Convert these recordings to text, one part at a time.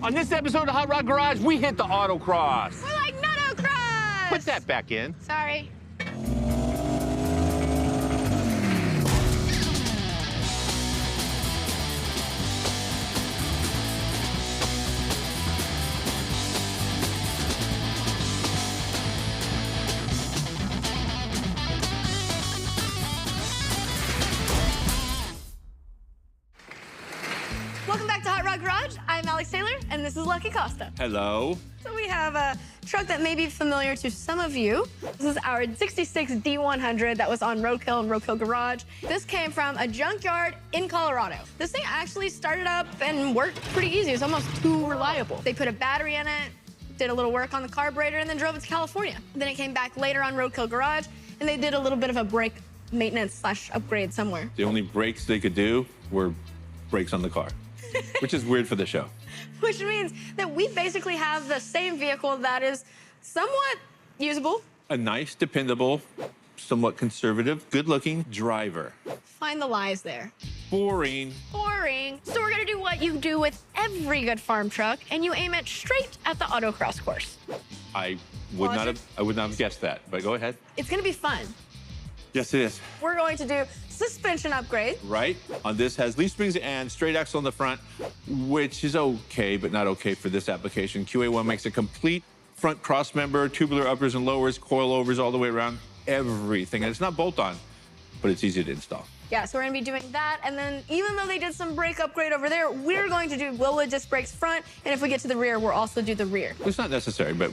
On this episode of Hot Rod Garage, we hit the Autocross. We're like Autocross! Put that back in. Sorry. Welcome back to Hot Rod Garage. I'm Alex Taylor, and this is Lucky Costa. Hello. So we have a truck that may be familiar to some of you. This is our 66 D100 that was on Roadkill and Roadkill Garage. This came from a junkyard in Colorado. This thing actually started up and worked pretty easy. It was almost too reliable. They put a battery in it, did a little work on the carburetor, and then drove it to California. Then it came back later on Roadkill Garage, and they did a little bit of a brake maintenance / upgrade somewhere. The only brakes they could do were brakes on the car, which is weird for the show. Which means that we basically have the same vehicle that is somewhat usable. A nice, dependable, somewhat conservative, good-looking driver. Find the lies there. Boring. Boring. So we're gonna do what you do with every good farm truck, and you aim it straight at the autocross course. I would not have guessed that, but go ahead. It's gonna be fun. Yes, it is. We're going to do suspension upgrade. Right. On this has leaf springs and straight axle on the front, which is okay, but not okay for this application. QA1 makes a complete front cross member, tubular uppers and lowers, coilovers all the way around, everything. And it's not bolt-on, but it's easy to install. Yeah, so we're gonna be doing that, and then even though they did some brake upgrade over there, we're going to do Willow disc brakes front, and if we get to the rear, we'll also do the rear. It's not necessary, but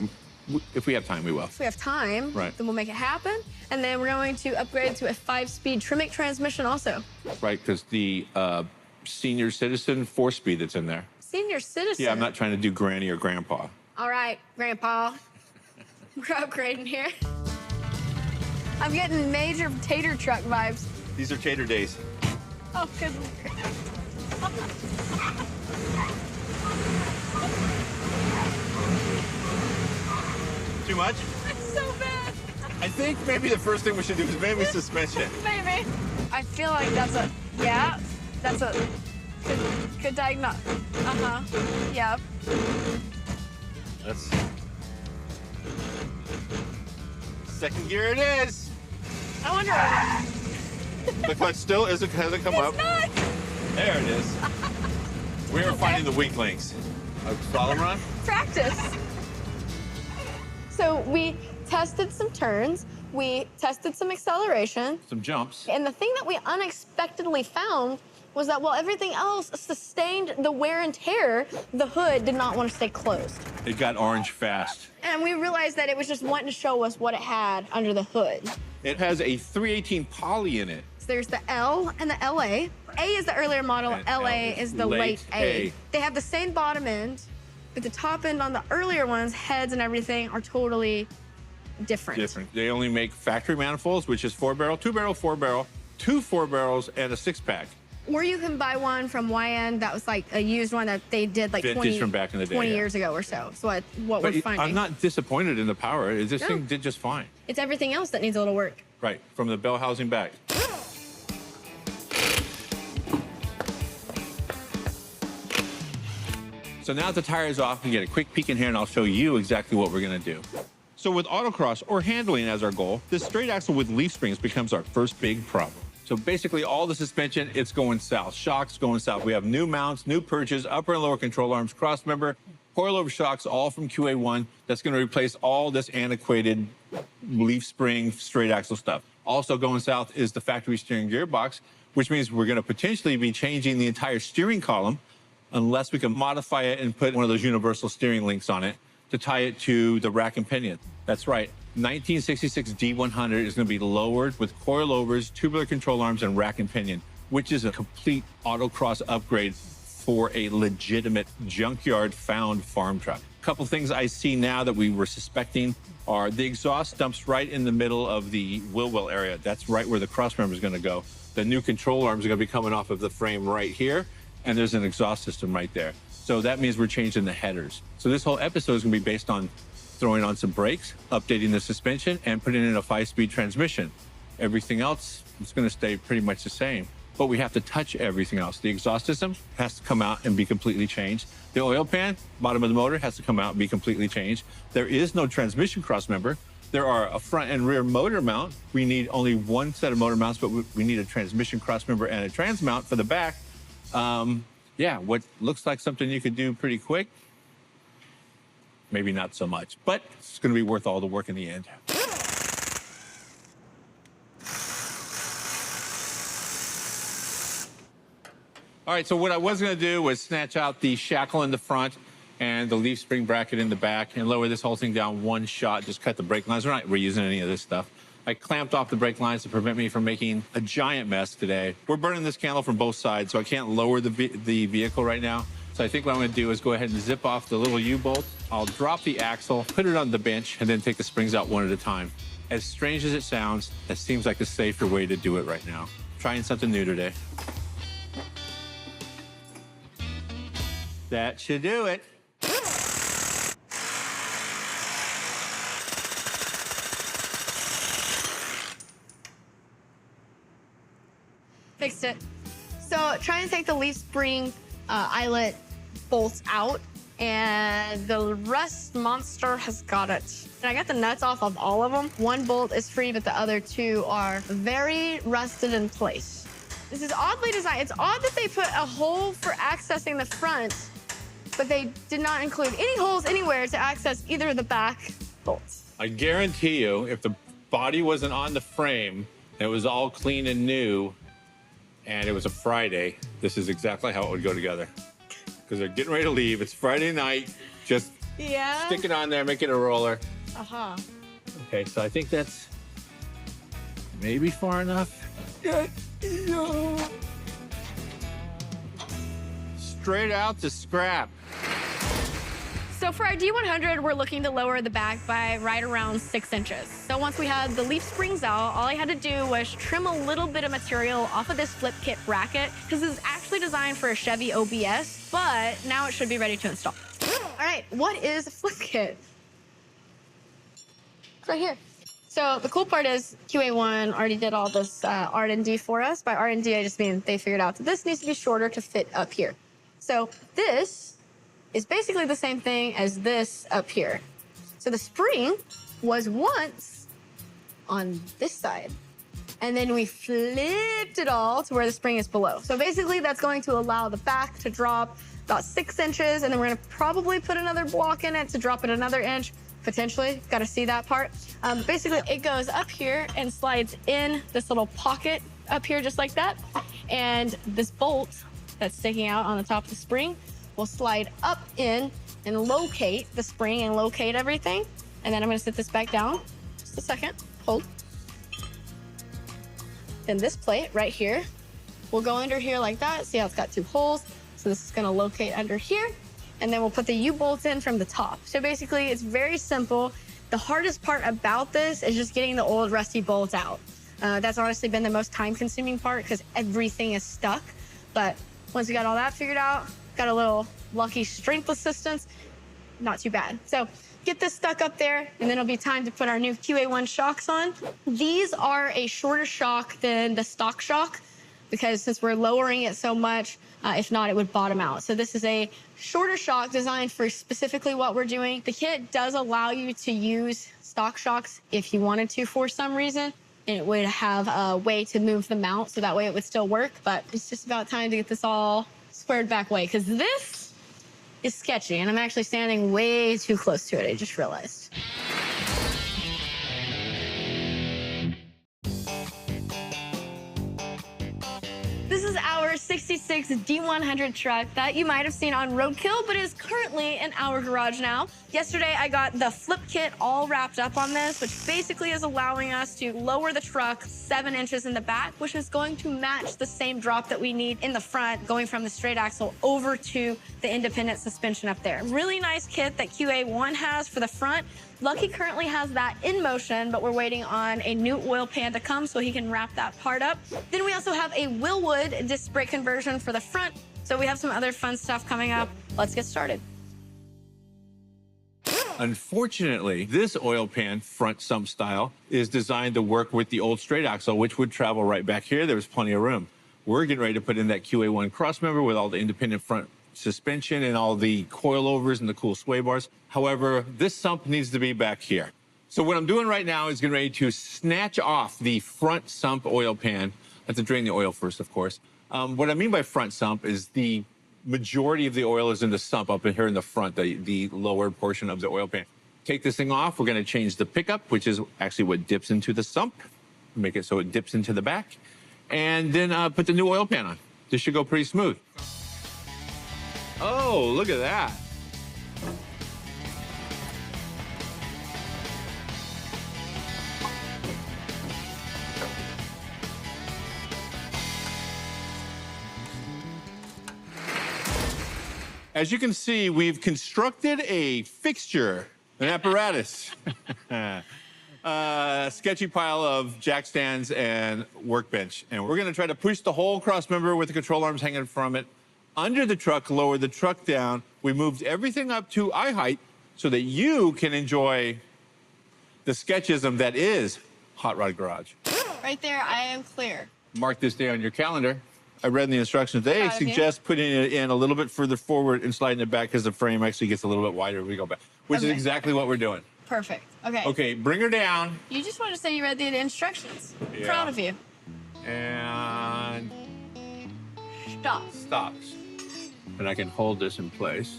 if we have time, we will. If we have time, right, then we'll make it happen. And then we're going to upgrade to a 5-speed Trimic transmission also. Right, because the senior citizen 4-speed that's in there. Senior citizen? Yeah, I'm not trying to do granny or grandpa. All right, grandpa. We're upgrading here. I'm getting major tater truck vibes. These are tater days. Oh, goodness. Too much? It's so bad. I think maybe the first thing we should do is maybe suspension. Maybe. I feel like that's a good diagnosis. Yep. That's second gear it is. I wonder. The clutch still hasn't come up. Not. There it is. We are finding the weak links. A slalom run? Practice. So we tested some turns, we tested some acceleration. Some jumps. And the thing that we unexpectedly found was that while everything else sustained the wear and tear, the hood did not want to stay closed. It got orange fast. And we realized that it was just wanting to show us what it had under the hood. It has a 318 poly in it. So there's the L and the LA. A is the earlier model, And LA is the late A. They have the same bottom end, but the top end on the earlier ones, heads and everything, are totally different. They only make factory manifolds, which is 4-barrel, 2-barrel, 4-barrel, 2 4-barrels, and a 6-pack. Or you can buy one from YN that was like a used one that they did like Vintage 20, from back in the day, 20 yeah. years ago or so. So what But we're finding. I'm not disappointed in the power. This No. thing did just fine. It's everything else that needs a little work. Right, from the bell housing back. So now that the tire is off, we get a quick peek in here and I'll show you exactly what we're gonna do. So with autocross, or handling as our goal, this straight axle with leaf springs becomes our first big problem. So basically all the suspension, it's going south. Shocks going south. We have new mounts, new perches, upper and lower control arms, cross member, coilover shocks, all from QA1. That's gonna replace all this antiquated leaf spring straight axle stuff. Also going south is the factory steering gearbox, which means we're gonna potentially be changing the entire steering column unless we can modify it and put one of those universal steering links on it to tie it to the rack and pinion. That's right, 1966 D100 is gonna be lowered with coilovers, tubular control arms, and rack and pinion, which is a complete autocross upgrade for a legitimate junkyard found farm truck. A couple things I see now that we were suspecting are the exhaust dumps right in the middle of the wheel well area. That's right where the cross member is gonna go. The new control arms are gonna be coming off of the frame right here, and there's an exhaust system right there. So that means we're changing the headers. So this whole episode is gonna be based on throwing on some brakes, updating the suspension, and putting in a 5-speed transmission. Everything else is gonna stay pretty much the same. but we have to touch everything else. The exhaust system has to come out and be completely changed. The oil pan, bottom of the motor, has to come out and be completely changed. There is no transmission crossmember. There are a front and rear motor mount. We need only one set of motor mounts, but we need a transmission crossmember and a trans mount for the back. Yeah, what looks like something you could do pretty quick, maybe not so much, but it's gonna be worth all the work in the end. All right, so what I was gonna do was snatch out the shackle in the front and the leaf spring bracket in the back and lower this whole thing down one shot, just cut the brake lines. We're not reusing any of this stuff. I clamped off the brake lines to prevent me from making a giant mess today. We're burning this candle from both sides, so I can't lower the vehicle right now. So I think what I'm gonna do is go ahead and zip off the little U-bolt. I'll drop the axle, put it on the bench, and then take the springs out one at a time. As strange as it sounds, that seems like a safer way to do it right now. Trying something new today. That should do it. Fixed it. So try and take the leaf spring eyelet bolts out, and the rust monster has got it. And I got the nuts off of all of them. One bolt is free, but the other two are very rusted in place. This is oddly designed. It's odd that they put a hole for accessing the front, but they did not include any holes anywhere to access either of the back bolts. I guarantee you, if the body wasn't on the frame, it was all clean and new, and it was a Friday, this is exactly how it would go together. Because they're getting ready to leave. It's Friday night. Just stick it on there, make it a roller. Uh-huh. Okay, so I think that's maybe far enough. Straight out to scrap. So for our D100, we're looking to lower the back by right around 6 inches. So once we had the leaf springs out, all I had to do was trim a little bit of material off of this flip kit bracket, because this is actually designed for a Chevy OBS, but now it should be ready to install. All right, what is a flip kit? It's right here. So the cool part is QA1 already did all this R&D for us. By R&D, I just mean they figured out that this needs to be shorter to fit up here. So this is basically the same thing as this up here. So the spring was once on this side, and then we flipped it all to where the spring is below. So basically that's going to allow the back to drop about 6 inches, and then we're gonna probably put another block in it to drop it another inch, potentially. Gotta see that part. Basically it goes up here and slides in this little pocket up here just like that. And this bolt that's sticking out on the top of the spring will slide up in and locate the spring and locate everything. And then I'm gonna sit this back down. Just a second, hold. Then this plate right here will go under here like that. See how it's got 2 holes? So this is gonna locate under here. And then we'll put the U-bolts in from the top. So basically it's very simple. The hardest part about this is just getting the old rusty bolts out. That's honestly been the most time-consuming part because everything is stuck. But once we got all that figured out, got a little lucky strength assistance, not too bad. So get this stuck up there, and then it'll be time to put our new QA1 shocks on. These are a shorter shock than the stock shock, because since we're lowering it so much, if not, it would bottom out. So this is a shorter shock designed for specifically what we're doing. The kit does allow you to use stock shocks if you wanted to for some reason, and it would have a way to move the mount, so that way it would still work. But it's just about time to get this all squared back way, because this is sketchy, and I'm actually standing way too close to it, I just realized. This is our 66 D100 truck that you might have seen on Roadkill, but is currently in our garage now. Yesterday, I got the flip kit all wrapped up on this, which basically is allowing us to lower the truck 7 inches in the back, which is going to match the same drop that we need in the front, going from the straight axle over to the independent suspension up there. Really nice kit that QA1 has for the front. Lucky currently has that in motion, but we're waiting on a new oil pan to come so he can wrap that part up. Then we also have a Willwood disc brake conversion for the front. So we have some other fun stuff coming up. Let's get started. Unfortunately, this oil pan front sump style is designed to work with the old straight axle, which would travel right back here. There was plenty of room. We're getting ready to put in that QA1 crossmember with all the independent front suspension and all the coilovers and the cool sway bars. However, this sump needs to be back here. So what I'm doing right now is getting ready to snatch off the front sump oil pan. I have to drain the oil first, of course. What I mean by front sump is the majority of the oil is in the sump up in here in the front, the lower portion of the oil pan. Take this thing off. We're going to change the pickup, which is actually what dips into the sump. Make it so it dips into the back. And then put the new oil pan on. This should go pretty smooth. Oh, look at that. As you can see, we've constructed a fixture, an apparatus, a sketchy pile of jack stands and workbench. And we're gonna try to push the whole cross member with the control arms hanging from it under the truck, lower the truck down. We moved everything up to eye height so that you can enjoy the sketchism that is Hot Rod Garage. Right there, I am clear. Mark this day on your calendar. I read in the instructions, they suggest putting it in a little bit further forward and sliding it back because the frame actually gets a little bit wider when we go back, which is exactly what we're doing. Perfect. Okay. Okay, bring her down. You just want to say you read the instructions. Yeah. Proud of you. And Stop. stops. And I can hold this in place.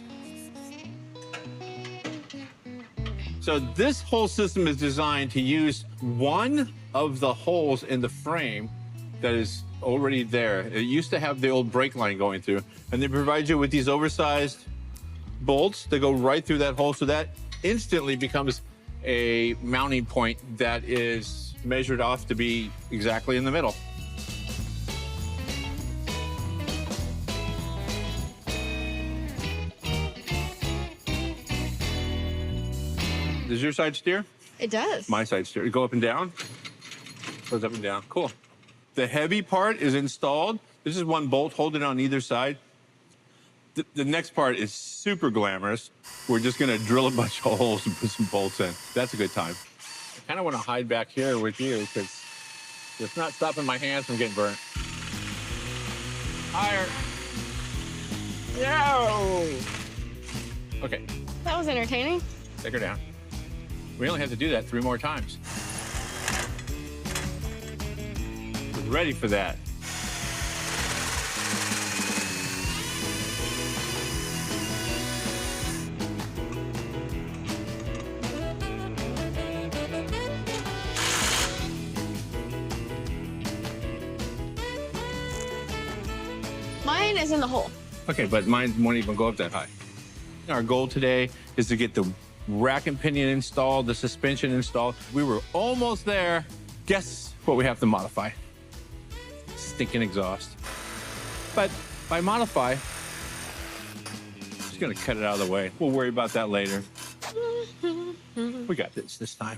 So this whole system is designed to use one of the holes in the frame that is already there. It used to have the old brake line going through, and they provide you with these oversized bolts that go right through that hole, so that instantly becomes a mounting point that is measured off to be exactly in the middle. Does your side steer? It does. My side steer. Go up and down? Goes up and down. Cool. The heavy part is installed. This is one bolt holding on either side. The next part is super glamorous. We're just gonna drill a bunch of holes and put some bolts in. That's a good time. I kind of want to hide back here with you because it's not stopping my hands from getting burnt. Higher. No. Okay, That was entertaining. take her down. We only have to do that 3 more times. We're ready for that. Mine is in the hole. Okay, but mine won't even go up that high. Our goal today is to get the rack and pinion installed, the suspension installed. We were almost there. Guess what we have to modify? Stinking exhaust. But by modify, just gonna cut it out of the way. We'll worry about that later. We got this time.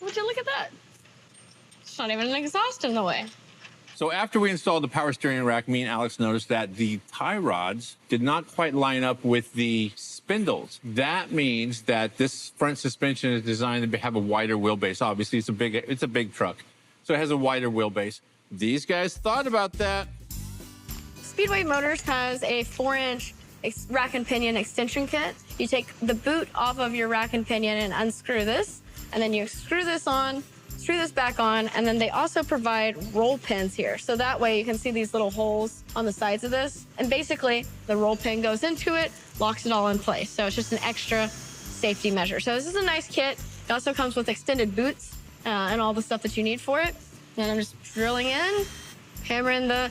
Would you look at that? It's not even an exhaust in the way. So after we installed the power steering rack, me and Alex noticed that the tie rods did not quite line up with the spindles. That means that this front suspension is designed to have a wider wheelbase. Obviously, it's a big truck, so it has a wider wheelbase. These guys thought about that. Speedway Motors has a 4-inch rack and pinion extension kit. You take the boot off of your rack and pinion and unscrew this, and then you screw this on, screw this back on, and then they also provide roll pins here. So that way you can see these little holes on the sides of this. And basically, the roll pin goes into it, locks it all in place. So it's just an extra safety measure. So this is a nice kit. It also comes with extended boots and all the stuff that you need for it. And I'm just drilling in, hammering the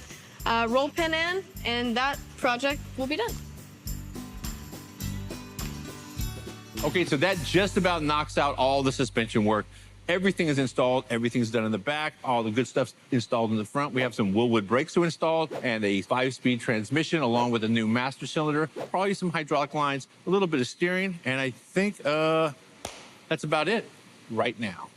roll pin in, and that project will be done. Okay, so that just about knocks out all the suspension work. Everything is installed, everything's done in the back, all the good stuff's installed in the front. We have some Willwood brakes to install and a 5-speed transmission along with a new master cylinder, probably some hydraulic lines, a little bit of steering, and I think that's about it right now.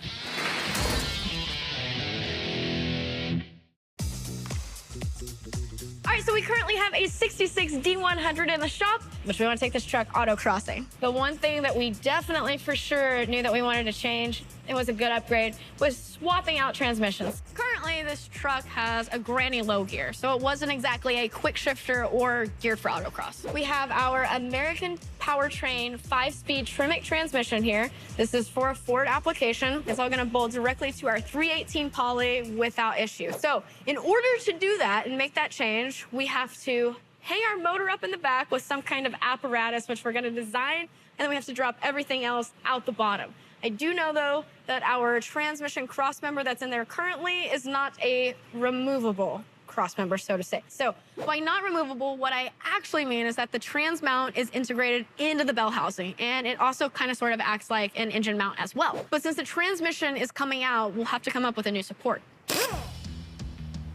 All right, so we currently have a 66 D100 in the shop, which we want to take this truck autocrossing. The one thing that we definitely for sure knew that we wanted to change it was a good upgrade, was swapping out transmissions. Currently, this truck has a granny low gear, so it wasn't exactly a quick shifter or geared for autocross. We have our American Powertrain 5-speed Trimic transmission here. This is for a Ford application. It's all gonna bolt directly to our 318 poly without issue. So in order to do that and make that change, we have to hang our motor up in the back with some kind of apparatus, which we're gonna design, and then we have to drop everything else out the bottom. I do know, though, that our transmission crossmember that's in there currently is not a removable crossmember, so to say. So by not removable, what I actually mean is that the trans mount is integrated into the bell housing, and it also kind of sort of acts like an engine mount as well. But since the transmission is coming out, we'll have to come up with a new support.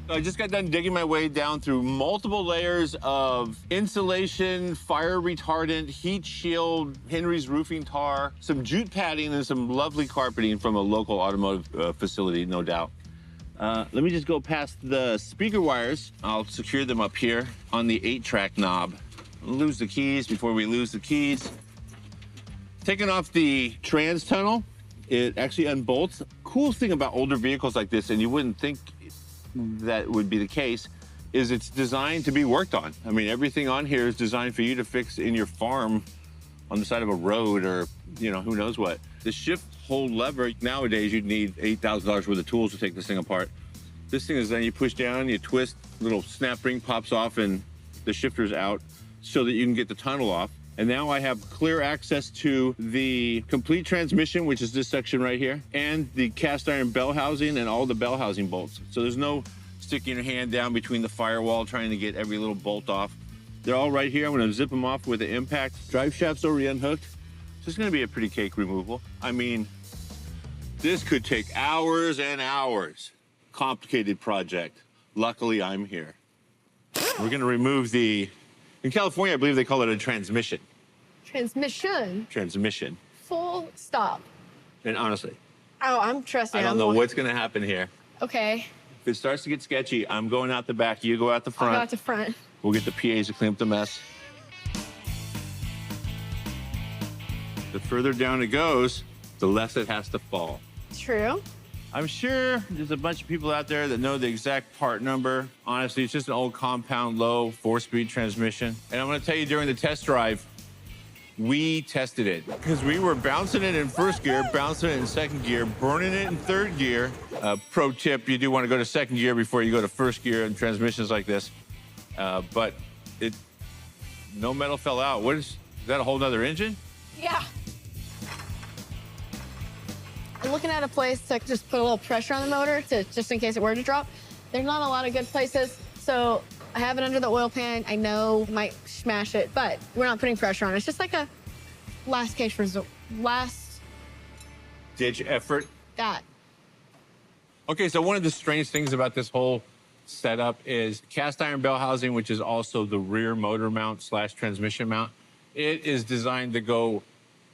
I just got done digging my way down through multiple layers of insulation, fire retardant, heat shield, Henry's roofing tar, some jute padding, and some lovely carpeting from a local automotive facility, no doubt. Let me just go past the speaker wires. I'll secure them up here on the 8-track knob. I'll lose the keys before we lose the keys. Taking off the trans tunnel, it actually unbolts. Cool thing about older vehicles like this, and you wouldn't think that would be the case, is it's designed to be worked on. I mean, everything on here is designed for you to fix in your farm on the side of a road or, you know, who knows what. The shift hold lever, nowadays you'd need $8,000 worth of tools to take this thing apart. This thing is then you push down, you twist, little snap ring pops off and the shifter's out so that you can get the tunnel off. And now I have clear access to the complete transmission, which is this section right here, and the cast iron bell housing and all the bell housing bolts. So there's no sticking your hand down between the firewall trying to get every little bolt off. They're all right here. I'm gonna zip them off with the impact. Drive shaft's already unhooked. So it's gonna be a pretty cake removal. I mean, this could take hours and hours. Complicated project. Luckily, I'm here. We're gonna remove the, in California, I believe they call it a transmission. Transmission? Transmission. Full stop. And honestly, Oh, I'm trusting. I don't know what's gonna happen here. Okay. If it starts to get sketchy, I'm going out the back, you go out the front. I'll go out the front. We'll get the PAs to clean up the mess. The further down it goes, the less it has to fall. True. I'm sure there's a bunch of people out there that know the exact part number. Honestly, it's just an old compound low 4-speed transmission. And I'm gonna tell you, during the test drive, we tested it because we were bouncing it in first gear, bouncing it in second gear, burning it in third gear. Pro tip, you do want to go to second gear before you go to first gear in transmissions like this. But no metal fell out. Is that a whole nother engine? Yeah. I'm looking at a place to just put a little pressure on the motor just in case it were to drop. There's not a lot of good places, so I have it under the oil pan. I know I might smash it, but we're not putting pressure on it. It's just like a last case resort, last ditch effort. that. Okay, so one of the strange things about this whole setup is cast iron bell housing, which is also the rear motor mount / transmission mount. It is designed to go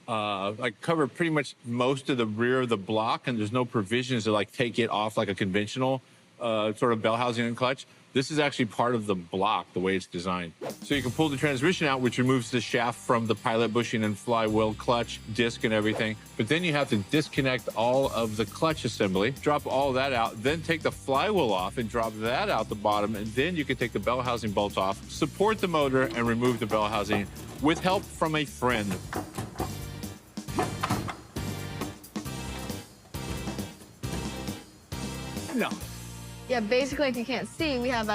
like cover pretty much most of the rear of the block, and there's no provisions to like take it off like a conventional sort of bell housing and clutch. This is actually part of the block, the way it's designed. So you can pull the transmission out, which removes the shaft from the pilot bushing and flywheel, clutch, disc, and everything. But then you have to disconnect all of the clutch assembly, drop all that out, then take the flywheel off and drop that out the bottom, and then you can take the bell housing bolts off, support the motor, and remove the bell housing with help from a friend. No. Yeah, basically, if you can't see, we have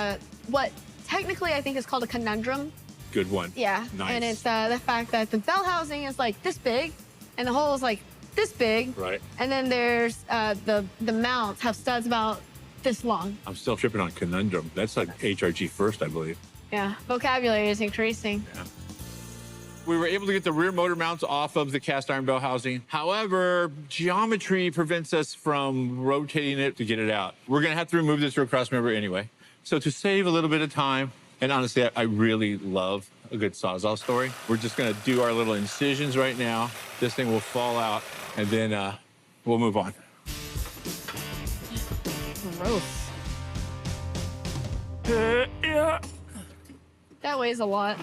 what technically I think is called a conundrum. Good one. Yeah. Nice. And it's the fact that the bell housing is like this big, and the hole is like this big. Right. And then there's the mounts have studs about this long. I'm still tripping on conundrum. That's like HRG first, I believe. Yeah. Vocabulary is increasing. Yeah. We were able to get the rear motor mounts off of the cast iron bell housing. However, geometry prevents us from rotating it to get it out. We're gonna have to remove this rear cross member anyway. So to save a little bit of time, and honestly, I really love a good Sawzall story. We're just gonna do our little incisions right now. This thing will fall out, and then we'll move on. Gross. Yeah. That weighs a lot.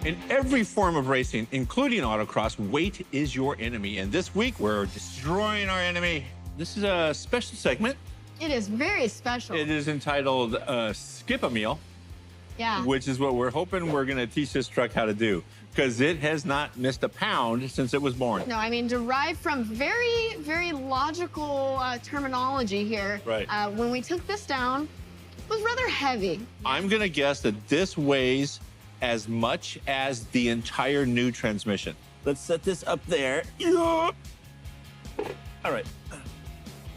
In every form of racing, including autocross, weight is your enemy. And this week, we're destroying our enemy. This is a special segment. It is very special. It is entitled Skip a Meal, Yeah. which is what we're hoping we're going to teach this truck how to do, because it has not missed a pound since it was born. No, I mean, derived from very, very logical terminology here. Right. When we took this down, it was rather heavy. I'm going to guess that this weighs as much as the entire new transmission. Let's set this up there. All right.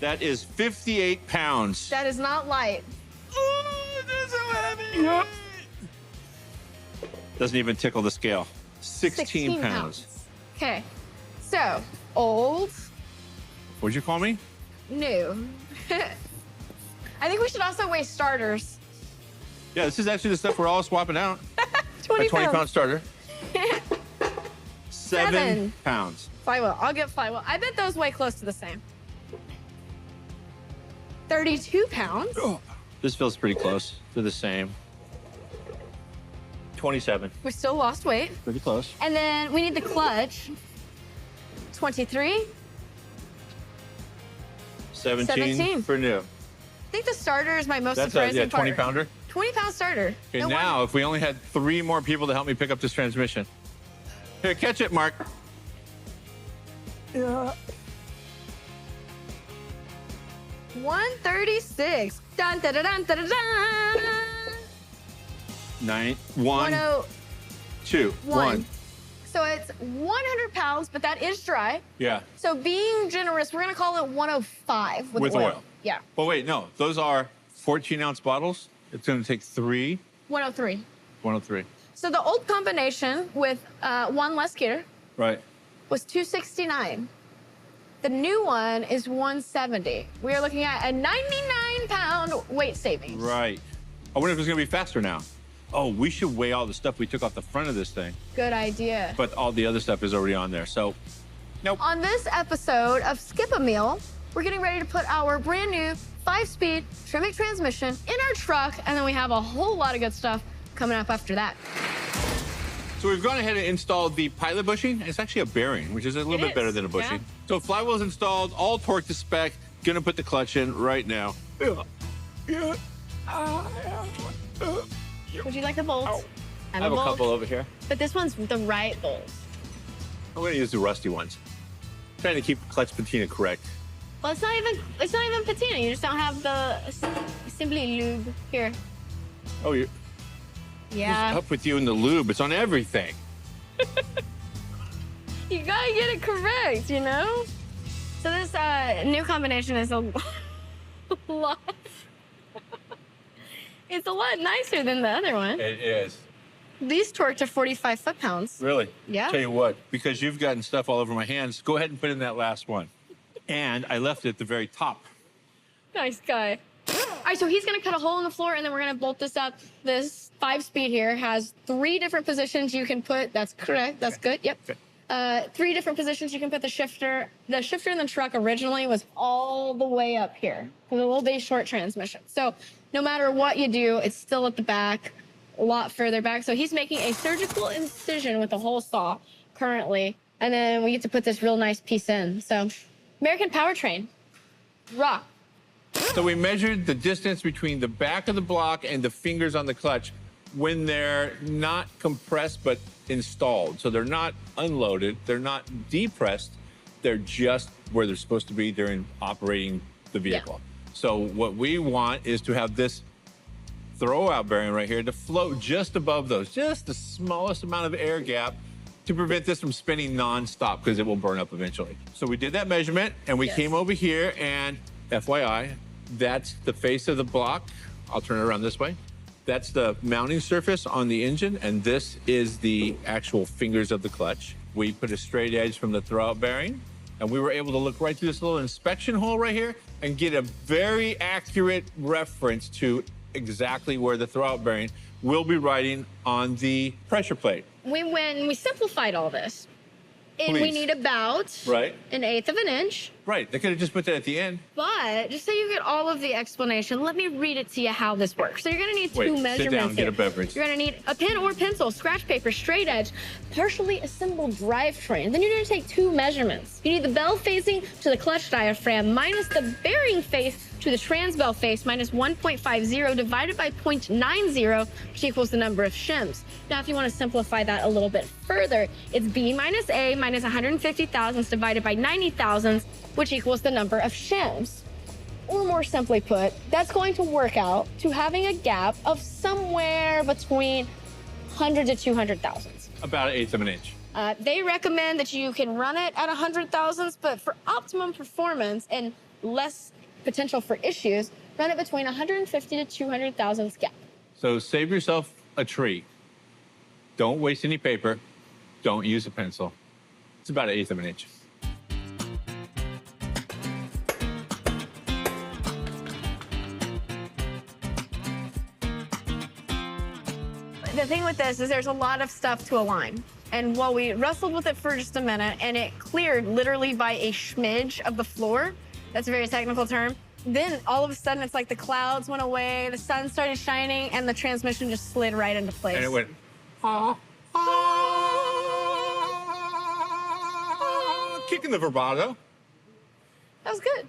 That is 58 pounds. That is not light. Oh, that's so heavy. Doesn't even tickle the scale. 16 pounds. Okay, so old, What'd you call me? new. I think we should also weigh starters. Yeah, this is actually the stuff we're all swapping out. 20 A 20 pound pounds. starter. 7 pounds. Flywheel, I'll get flywheel. I bet those weigh close to the same. 32 pounds. Oh, this feels pretty close to the same. 27. We still lost weight. Pretty close. And then we need the clutch. 23. 17 for new. I think the starter is my most That's a surprising part. 20 pounder. 20-pound starter. Okay, No now wonder. if we only had 3 more people to help me pick up this transmission. Here, catch it, Mark. Yeah. 136. Dun, dun, dun, dun, dun, dun, dun. 9, 1, 101. 2, 1. So it's 100 pounds, but that is dry. Yeah. So being generous, we're gonna call it 105 with With oil. Yeah, Well, wait, no. Those are 14-ounce bottles. It's going to take 3. 103. 103. So the old combination with one less gear Right. was 269. The new one is 170. We are looking at a 99-pound weight savings. Right. I wonder if it's going to be faster now. Oh, we should weigh all the stuff we took off the front of this thing. Good idea. But all the other stuff is already on there. So, nope. On this episode of Skip a Meal, we're getting ready to put our brand new 5-speed Tremec transmission in our truck, and then we have a whole lot of good stuff coming up after that. So we've gone ahead and installed the pilot bushing. It's actually a bearing, which is a little It bit better is, than a bushing. yeah. So flywheel's installed, all torque to spec. Gonna put the clutch in right now. Would you like the bolts? I have a bolt, couple over here. but this one's the right bolt. I'm gonna use the rusty ones. Trying to keep clutch patina correct. Well, it's not even patina. You just don't have the simply lube here. Oh, you're Yeah. up with you in the lube. It's on everything. You gotta get it correct, you know? So this new combination is a lot. It's a lot nicer than the other one. It is. These torque to 45 foot-pounds. Really? Yeah. Tell you what, because you've gotten stuff all over my hands, go ahead and put in that last one. And I left it at the very top. Nice guy. All right, so he's gonna cut a hole in the floor, and then we're gonna bolt this up. This 5-speed here has 3 different positions you can put. That's correct. That's good. Yep. Okay. 3 different positions you can put the shifter. The shifter in the truck originally was all the way up here with a little bitty short transmission. So no matter what you do, it's still at the back, a lot further back. So he's making a surgical incision with a hole saw currently, and then we get to put this real nice piece in. So American Powertrain, rock. So we measured the distance between the back of the block and the fingers on the clutch when they're not compressed but installed. So they're not unloaded, they're not depressed, they're just where they're supposed to be during operating the vehicle. So what we want is to have this throwout bearing right here to float just above those, just the smallest amount of air gap to prevent this from spinning nonstop because it will burn up eventually. So we did that measurement and we came over here, and FYI, that's the face of the block. I'll turn it around this way. That's the mounting surface on the engine, and this is the actual fingers of the clutch. We put a straight edge from the throwout bearing, and we were able to look right through this little inspection hole right here and get a very accurate reference to exactly where the throwout bearing will be riding on the pressure plate. When we simplified all this, and we Please. need about Right. 1/8 of an inch Right, they could have just put that at the end. But just so you get all of the explanation, let me read it to you how this works. So you're gonna need two measurements. Sit down, here. get a beverage. You're gonna need a pen or pencil, scratch paper, straight edge, partially assembled drivetrain. Then you're gonna take two measurements. You need the bell facing to the clutch diaphragm minus the bearing face to the trans-bell face minus 1.50 divided by 0.90, which equals the number of shims. Now, if you want to simplify that a little bit further, it's B minus A minus 150 thousandths divided by 90 thousandths, which equals the number of shims. Or more simply put, that's going to work out to having a gap of somewhere between 100 to 200 thousandths. About 1/8 of an inch. They recommend that you can run it at 100 thousandths, but for optimum performance and less potential for issues, run it between 150 to 200 thousandths gap. So save yourself a tree. Don't waste any paper. Don't use a pencil. It's about 1/8 of an inch. The thing with this is there's a lot of stuff to align. And while we wrestled with it for just a minute and it cleared literally by a smidge of the floor, that's a very technical term, then all of a sudden it's like the clouds went away, the sun started shining, and the transmission just slid right into place. And it went, kicking the vibrato. That was good.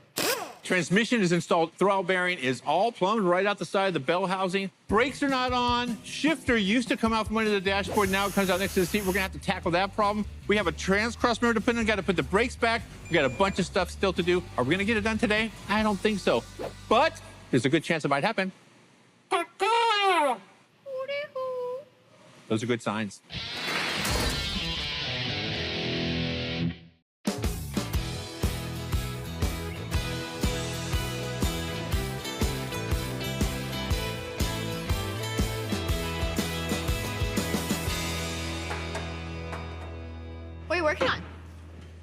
Transmission is installed, throttle bearing is all plumbed right out the side of the bell housing. Brakes are not on. Shifter used to come out from under the dashboard, now it comes out next to the seat. We're gonna have to tackle that problem. We have a trans-cross mirror to put in, gotta put the brakes back. We got a bunch of stuff still to do. Are we gonna get it done today? I don't think so. But there's a good chance it might happen. Those are good signs. What are you working on?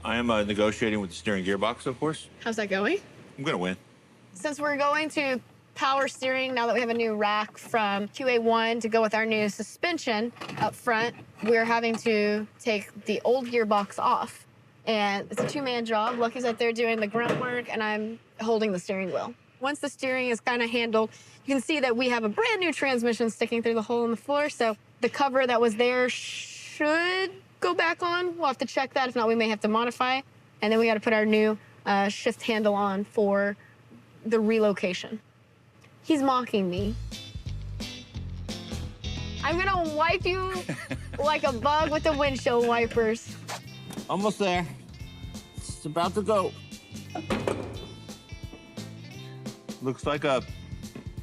I am negotiating with the steering gearbox, of course. How's that going? I'm gonna win. Since we're going to power steering, now that we have a new rack from QA1 to go with our new suspension up front, we're having to take the old gearbox off. And it's a two-man job. Lucky's out there doing the grunt work, and I'm holding the steering wheel. Once the steering is kind of handled, you can see that we have a brand new transmission sticking through the hole in the floor, so the cover that was there should go back on. We'll have to check that. If not, we may have to modify. And then we got to put our new shift handle on for the relocation. He's mocking me. I'm gonna wipe you like a bug with the windshield wipers. Almost there. It's about to go. Looks like a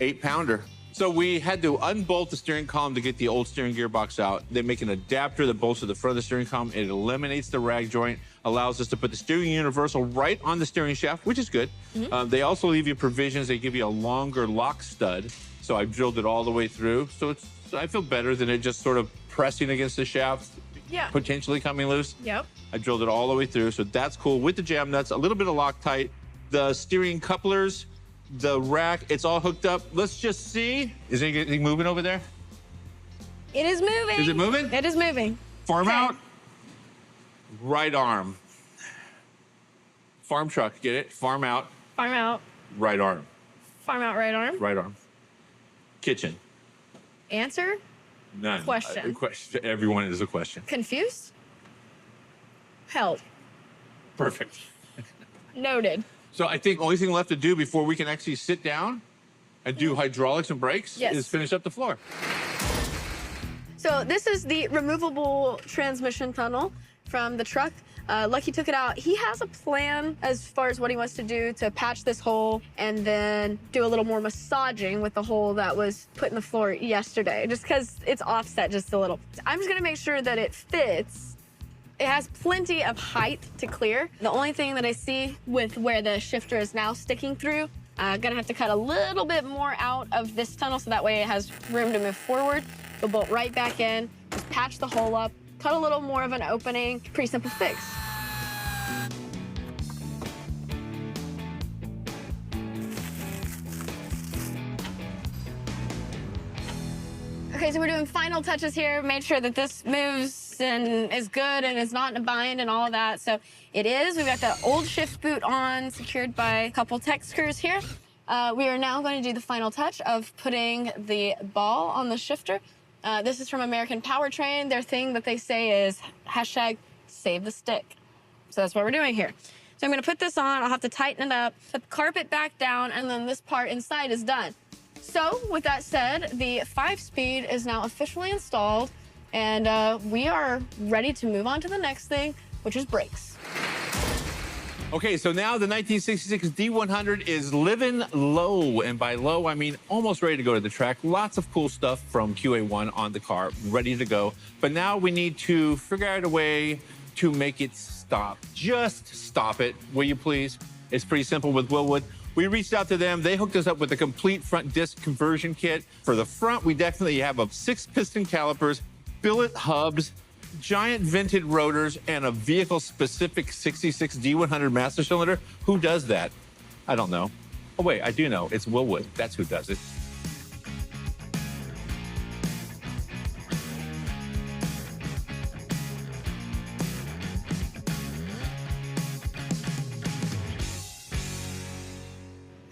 8-pounder. So we had to unbolt the steering column to get the old steering gearbox out. They make an adapter that bolts to the front of the steering column. It eliminates the rag joint, allows us to put the steering universal right on the steering shaft, which is good. They also leave you provisions. They give you a longer lock stud. So I drilled it all the way through. So I feel better than it just sort of pressing against the shaft, potentially coming loose. Yep. I drilled it all the way through. So that's cool. With the jam nuts, a little bit of Loctite, the steering couplers, the rack, it's all hooked up. Let's just see. Is anything moving over there? It is moving. Is it moving? It is moving. Farm out. Right arm. Farm truck, get it? Farm out. Farm out. Right arm. Farm out, right arm. Right arm. Kitchen. Answer? None. Question. Question. Everyone is a question. Confused? Help. Perfect. Noted. So I think only thing left to do before we can actually sit down and do hydraulics and brakes is finish up the floor. So this is the removable transmission tunnel from the truck. Lucky took it out. He has a plan as far as what he wants to do to patch this hole and then do a little more massaging with the hole that was put in the floor yesterday, just because it's offset just a little. I'm just gonna make sure that it fits. It has plenty of height to clear. The only thing that I see with where the shifter is now sticking through, gonna have to cut a little bit more out of this tunnel so that way it has room to move forward. We'll bolt right back in, just patch the hole up, cut a little more of an opening. Pretty simple fix. Okay, so we're doing final touches here. Made sure that this moves works and is good and is not in a bind and all of that. So it is. We've got the old shift boot on, secured by a couple tech screws here. We are now going to do the final touch of putting the ball on the shifter. This is from American Powertrain. Their thing that they say is hashtag save the stick. So that's what we're doing here. So I'm gonna put this on, I'll have to tighten it up, put the carpet back down, and then this part inside is done. So with that said, the 5-speed is now officially installed, and we are ready to move on to the next thing, which is brakes. Okay, so now the 1966 D100 is living low, and by low, I mean almost ready to go to the track. Lots of cool stuff from QA1 on the car, ready to go. But now we need to figure out a way to make it stop. Just stop it, will you please? It's pretty simple with Willwood. We reached out to them. They hooked us up with a complete front disc conversion kit. For the front, we definitely have 6-piston calipers, billet hubs, giant vented rotors, and a vehicle-specific 66 D100 master cylinder. Who does that? I don't know. Oh, wait, I do know. It's Willwood. That's who does it.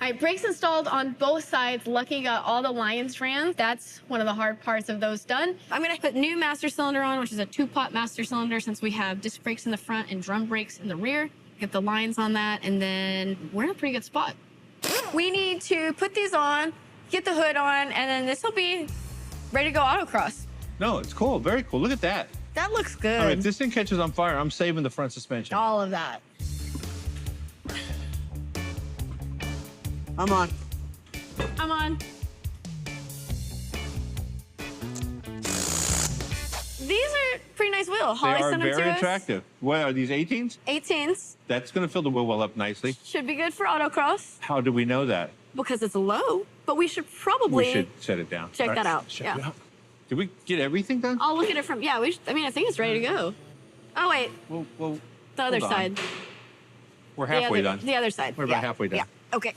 All right, brakes installed on both sides. Lucky got all the lion strands. That's one of the hard parts of those done. I'm gonna put new master cylinder on, which is a 2-pot master cylinder, since we have disc brakes in the front and drum brakes in the rear. Get the lines on that, and then we're in a pretty good spot. We need to put these on, get the hood on, and then this will be ready to go autocross. No, it's cool. Very cool. Look at that. That looks good. All right, if this thing catches on fire, I'm saving the front suspension. All of that. I'm on. I'm on. These are pretty nice wheels. They Holly are sent them to very us. attractive. What are these, 18s? 18s. That's going to fill the wheel well up nicely. Should be good for autocross How do we know that? because it's low, but we should probably We should set it down. check All right, that out. check it Yeah. out. Did we get everything done? I'll look at it from, yeah, I mean, I think it's ready to go. Oh, wait, Well, the other hold on. side. We're halfway done. The other side. We're about halfway done. Yeah, okay.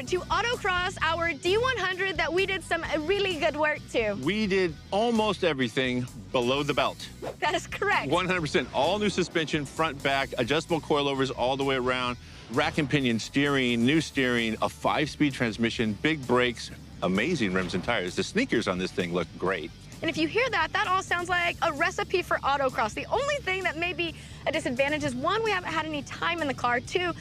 To autocross our D100 that we did some really good work to. We did almost everything below the belt. That is correct. 100%. All new suspension, front, back, adjustable coilovers all the way around, rack and pinion steering, new steering, a 5-speed transmission, big brakes, amazing rims and tires. The sneakers on this thing look great. And if you hear that, that all sounds like a recipe for autocross. The only thing that may be a disadvantage is, 1, we haven't had any time in the car. 2,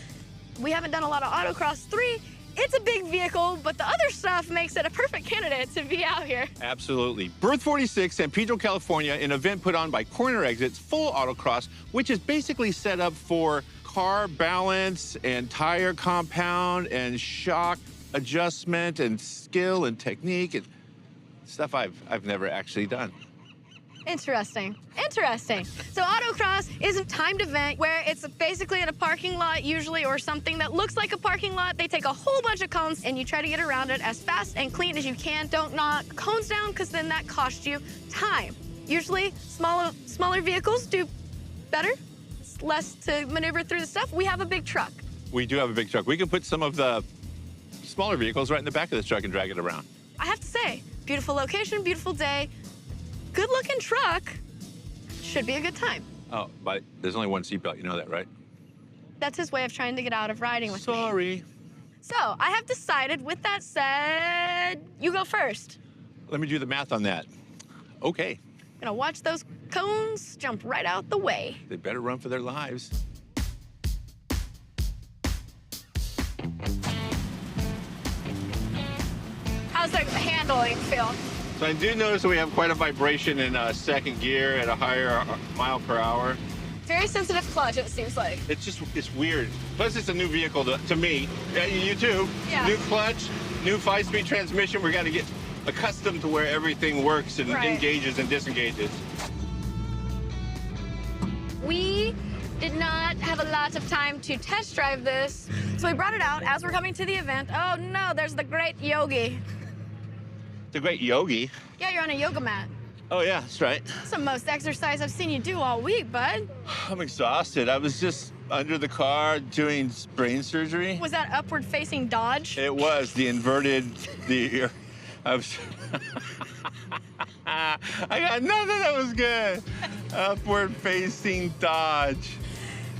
we haven't done a lot of autocross. 3, it's a big vehicle, but the other stuff makes it a perfect candidate to be out here. Absolutely. Berth 46, San Pedro, California, an event put on by Corner Exits, full autocross, which is basically set up for car balance and tire compound and shock adjustment and skill and technique and stuff I've never actually done. Interesting. Interesting. So autocross is a timed event where it's basically in a parking lot usually, or something that looks like a parking lot. They take a whole bunch of cones and you try to get around it as fast and clean as you can. Don't knock cones down, because then that costs you time. Usually smaller vehicles do better. It's less to maneuver through the stuff. We have a big truck. We do have a big truck. We can put some of the smaller vehicles right in the back of this truck and drag it around. I have to say, beautiful location, beautiful day, good looking truck. Should be a good time. Oh, but there's only one seatbelt. You know that, right? That's his way of trying to get out of riding with me. Sorry. So I have decided, with that said, you go first. Let me do the math on that. Okay. Gonna watch those cones jump right out the way. They better run for their lives. How's the handling feel? So I do notice that we have quite a vibration in second gear at a higher mile per hour. Very sensitive clutch, it seems like. It's weird. Plus, it's a new vehicle to me. Yeah, you too. Yeah. New clutch, new 5-speed transmission. We got to get accustomed to where everything works and Right. engages and disengages. We did not have a lot of time to test drive this, so we brought it out as we're coming to the event. Oh no, there's the great Yogi. The great Yogi. Yeah, you're on a yoga mat. Oh, yeah, that's right. That's the most exercise I've seen you do all week, bud. I'm exhausted. I was just under the car doing brain surgery. Was that upward-facing Dodge? It was the inverted, I was, I got nothing that was good. Upward-facing Dodge.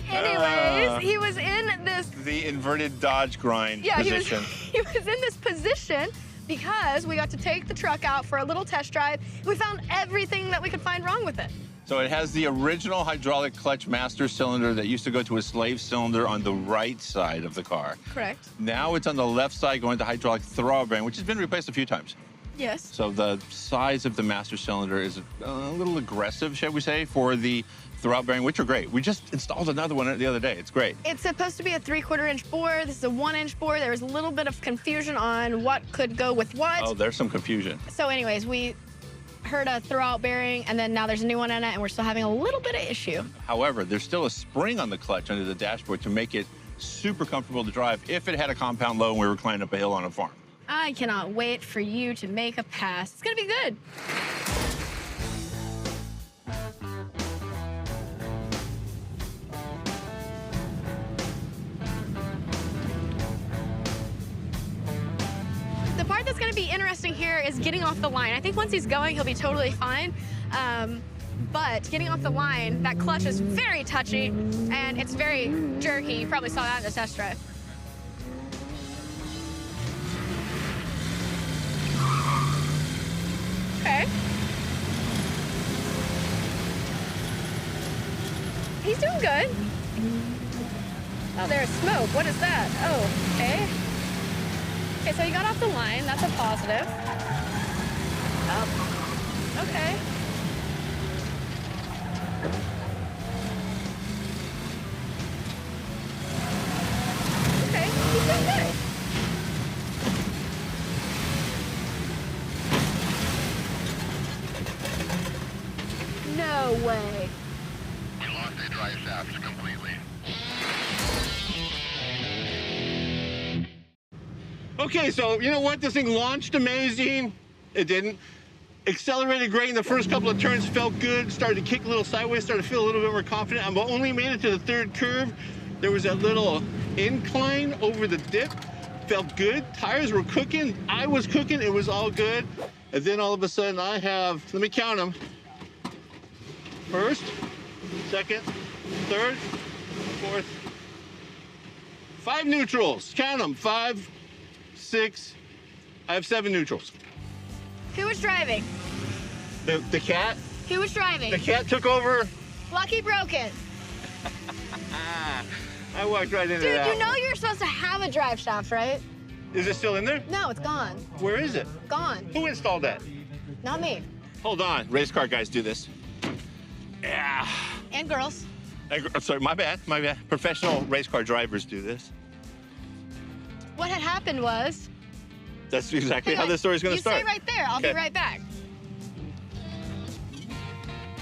Anyways, he was in this... The inverted Dodge grind position. He was in this position because we got to take the truck out for a little test drive. We found everything that we could find wrong with it. So it has the original hydraulic clutch master cylinder that used to go to a slave cylinder on the right side of the car. Correct. Now it's on the left side going to hydraulic throttle bearing, which has been replaced a few times. Yes. So the size of the master cylinder is a little aggressive, shall we say, for the throttle bearing, which are great. We just installed another one the other day. It's great. It's supposed to be a 3/4 inch bore. This is a 1-inch bore. There was a little bit of confusion on what could go with what. Oh, there's some confusion. So anyways, we heard a throwout bearing, and then now there's a new one in it, and we're still having a little bit of issue. However, there's still a spring on the clutch under the dashboard to make it super comfortable to drive if it had a compound low and we were climbing up a hill on a farm. I cannot wait for you to make a pass. It's gonna be good. The part that's gonna be interesting here is getting off the line. I think once he's going, he'll be totally fine. But getting off the line, that clutch is very touchy and it's very jerky. You probably saw that in the test drive. Okay. He's doing good. Oh, there's smoke. What is that? Oh, okay. Okay, so he got off the line. That's a positive. Oh, okay. Okay, he's doing good. No way. We lost a dry shaft completely. Okay, so you know what? This thing launched amazing. It didn't. Accelerated great in the first couple of turns, felt good. Started to kick a little sideways, started to feel a little bit more confident. I only made it to the third curve. There was that little incline over the dip. Felt good. Tires were cooking. I was cooking. It was all good. And then all of a sudden I have, let me count them. First, second, third, fourth, 5 neutrals. Count them. 5, 6. I have 7 neutrals. Who was driving? The cat? Who was driving? The cat took over. Lucky broken. I walked right into Dude, that. you know you're supposed to have a drive shaft, right? Is it still in there? No, it's gone. Where is it? Gone. Who installed that? Not me. Hold on. Race car guys do this. Yeah. And girls. I'm sorry, my bad. My bad. Professional race car drivers do this. What had happened was... That's exactly how this story's going to start. You stay right there. I'll be right back.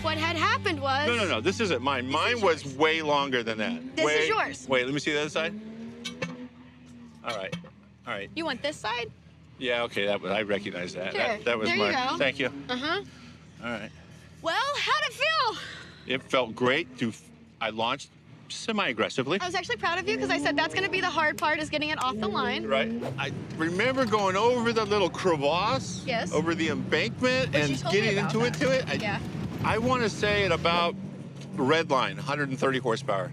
What had happened was... No. This isn't mine. Mine was way longer than that. This is yours. Wait, let me see the other side. All right. You want this side? Yeah, okay. I recognize that. Here, That was there you mine. go. Thank you. Uh-huh. All right. Well, how'd it feel? It felt great. I launched semi-aggressively. I was actually proud of you because I said that's going to be the hard part is getting it off the line. Right. I remember going over the little crevasse. Yes. Over the embankment Which you and told me getting about into that. it. Yeah. I want to say at about red line, 130 horsepower,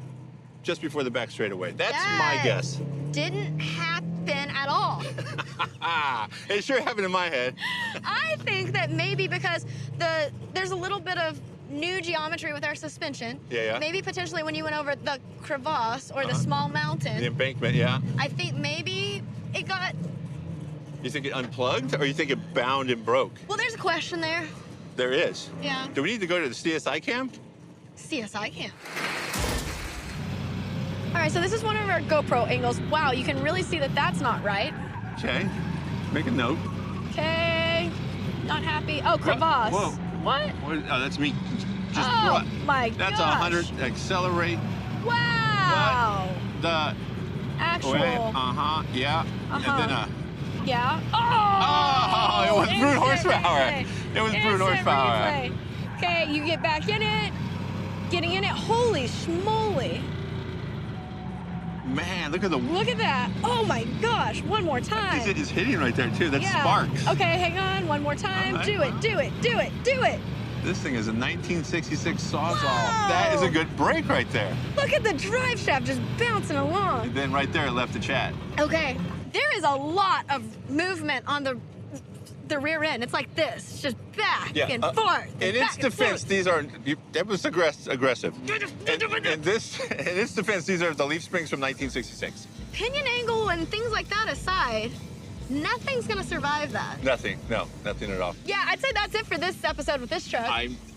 just before the back straightaway. That's my That guess. Didn't happen at all. It sure happened in my head. I think that maybe because there's a little bit of new geometry with our suspension. Yeah. Maybe potentially when you went over the crevasse or the small mountain. The embankment, yeah. I think maybe it got... You think it unplugged or you think it bound and broke? Well, there's a question there. There is. Yeah. Do we need to go to the CSI cam? CSI cam. All right, so this is one of our GoPro angles. Wow, you can really see that that's not right. Okay. Make a note. Okay. Not happy. Oh, crevasse. Whoa. What? Oh, that's me. Just Oh, my That's gosh. 100. Accelerate. Wow. The Actual. yeah. Uh-huh. And then Yeah. oh, it was brute horsepower. It was brute Instant horsepower. replay. Okay, you get back in it. Getting in it. Holy schmoly. Man, look at the. Look at that. Oh my gosh. One more Is time. it just hitting right there too? That's Yeah. sparks. Okay, hang on. One more time. All right. Do it, do it, do it, do it. This thing is a 1966 Sawzall. Whoa. That is a good brake right there. Look at the drive shaft just bouncing along. And then right there, it left the chat. Okay, there is a lot of movement on the rear end. It's like this. It's just back and forth. In its defense, these are that was aggressive. In its defense, these are the leaf springs from 1966. Pinion angle and things like that aside, nothing's gonna survive that. Nothing, no, nothing at all. Yeah, I'd say that's it for this episode with this truck.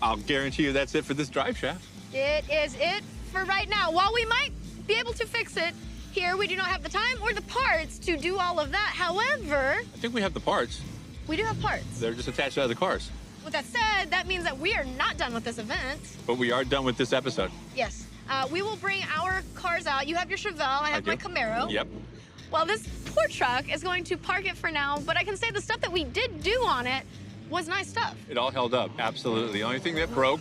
I'll guarantee you that's it for this drive shaft. It is it for right now. While we might be able to fix it here, we do not have the time or the parts to do all of that. However, I think we have the parts. we do have parts. They're just attached to other cars. With that said, that means that we are not done with this event. But we are done with this episode. Yes. We will bring our cars out. You have your Chevelle, I have my do. Camaro. Yep. Well, this poor truck is going to park it for now, but I can say the stuff that we did do on it was nice stuff. It all held up, absolutely. The only thing that broke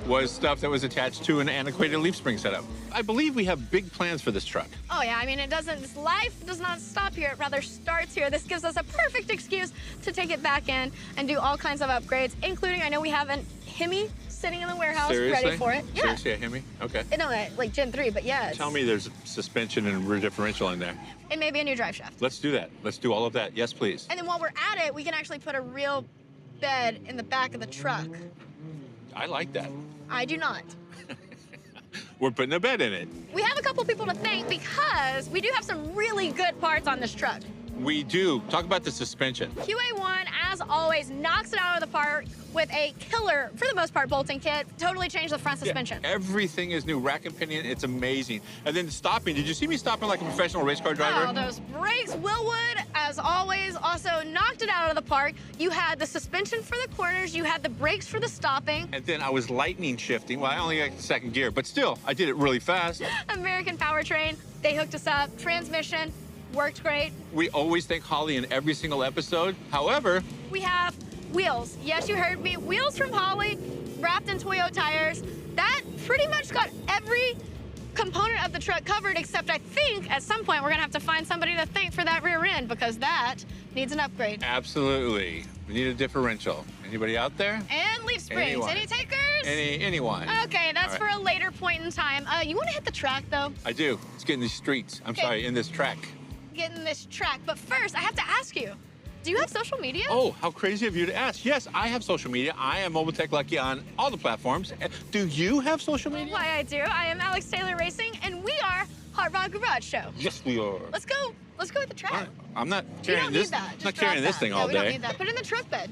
was stuff that was attached to an antiquated leaf spring setup. I believe we have big plans for this truck. Oh yeah, I mean, this life does not stop here, it rather starts here. This gives us a perfect excuse to take it back in and do all kinds of upgrades, including, I know we have an Hemi sitting in the warehouse ready for it. Yeah. Seriously, a Hemi? Okay. No, like Gen 3, but yeah. Tell me there's suspension and rear differential in there. It may be a new drive shaft. Let's do that. Let's do all of that. Yes, please. And then while we're at it, we can actually put a real bed in the back of the truck. I like that. I do not. We're putting a bed in it. We have a couple people to thank because we do have some really good parts on this truck. We do. Talk about the suspension. QA1, as always, knocks it out of the park with a killer, for the most part, bolting kit. Totally changed the front suspension. Yeah, everything is new. Rack and pinion, it's amazing. And then stopping. Did you see me stopping like a professional race car driver? Oh, those brakes. Willwood, as always, also knocked it out of the park. You had the suspension for the corners. You had the brakes for the stopping. And then I was lightning shifting. Well, I only got the second gear, but still, I did it really fast. American Powertrain, they hooked us up. Transmission, worked great. We always thank Holly in every single episode. However, we have wheels. Yes, you heard me. Wheels from Holly, wrapped in Toyo tires. That pretty much got every component of the truck covered, except I think at some point we're gonna have to find somebody to thank for that rear end because that needs an upgrade. absolutely, we need a differential. Anybody out there? And leaf springs. Anyone. Any takers? Anyone? Okay, that's All for right. a later point in time. You wanna hit the track though? I do. Let's get in these streets. I'm Okay. sorry, in this track. Get in this track. But first, I have to ask you, do you have social media? Oh, how crazy of you to ask. Yes, I have social media. I am Mobile Tech Lucky on all the platforms. Do you have social media? Why, I do. I am Alex Taylor Racing, and we are Hot Rod Garage Show. Yes, we are. Let's go hit the track. All right. I'm not You carrying don't this. need that. I'm Just not drop carrying this that. thing No, all we don't day. need that. Put it in the truck bed.